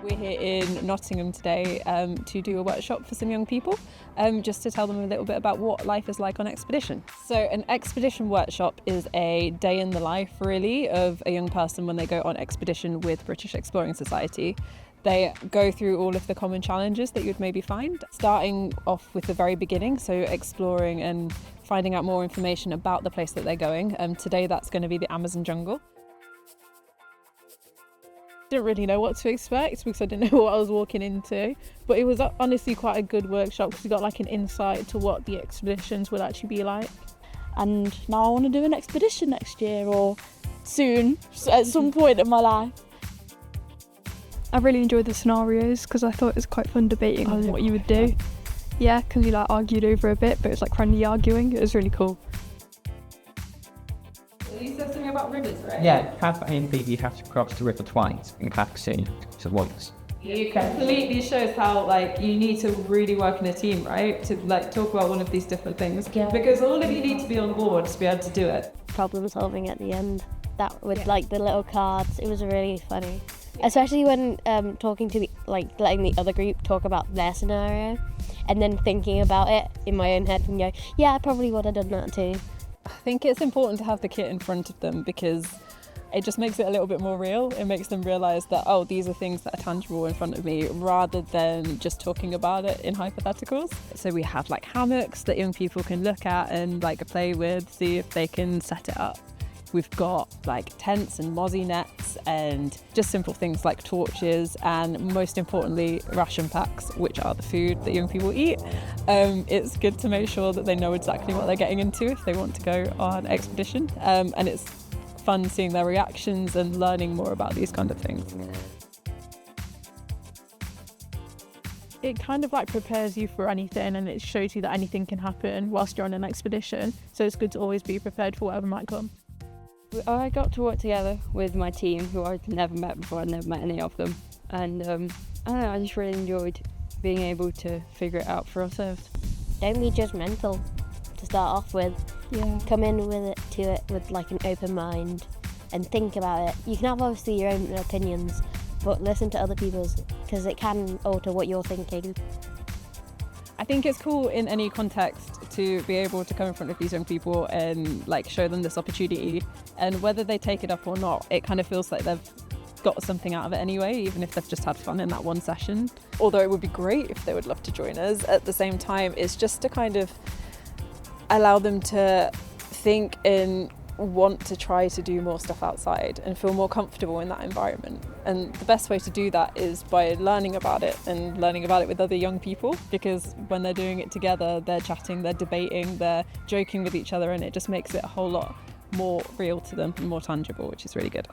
We're here in Nottingham today to do a workshop for some young people, just to tell them a little bit about what life is like on expedition. So an expedition workshop is a day in the life, really, of a young person when they go on expedition with British Exploring Society. They go through all of the common challenges that you'd maybe find, starting off with the very beginning, so exploring and finding out more information about the place that they're going. Today that's going to be the Amazon jungle. Didn't really know what to expect because I didn't know what I was walking into, but it was honestly quite a good workshop because we got like an insight to what the expeditions would actually be like. And now I want to do an expedition next year or soon, at some point in my life. I really enjoyed the scenarios because I thought it was quite fun debating on what you would do. Yeah, because we argued over a bit, but it was like friendly arguing. It was really cool. You said something about rivers, right? Yeah, Path A and B, you have to cross the river twice in Path C, so once. You completely shows how you need to really work in a team, right? To talk about one of these different things. Yeah. Because all of you need to be on board to be able to do it. Problem solving at the end, that with the little cards, it was really funny. Yeah. Especially when talking to letting the other group talk about their scenario, and then thinking about it in my own head and go, yeah, I probably would have done that too. I think it's important to have the kit in front of them because it just makes it a little bit more real. It makes them realise that, oh, these are things that are tangible in front of me rather than just talking about it in hypotheticals. So we have hammocks that young people can look at and play with, see if they can set it up. We've got tents and mozzie nets and just simple things like torches and most importantly ration packs, which are the food that young people eat. It's good to make sure that they know exactly what they're getting into if they want to go on expedition, and it's fun seeing their reactions and learning more about these kind of things. It kind of prepares you for anything, and it shows you that anything can happen whilst you're on an expedition, so it's good to always be prepared for whatever might come. I got to work together with my team, who I'd never met before. I'd never met any of them, and I don't know, I just really enjoyed being able to figure it out for ourselves. Don't be judgmental to start off with. Yeah. Come in with it with an open mind and think about it. You can have obviously your own opinions, but listen to other people's because it can alter what you're thinking. I think it's cool in any context to be able to come in front of these young people and show them this opportunity, and whether they take it up or not, it kind of feels like they've got something out of it anyway, even if they've just had fun in that one session. Although it would be great if they would love to join us, at the same time it's just to kind of allow them to think and want to try to do more stuff outside and feel more comfortable in that environment. And the best way to do that is by learning about it and learning about it with other young people, because when they're doing it together, they're chatting, they're debating, they're joking with each other, and it just makes it a whole lot more real to them and more tangible, which is really good.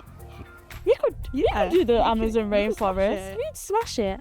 You could do the Amazon rainforest. You'd smash it.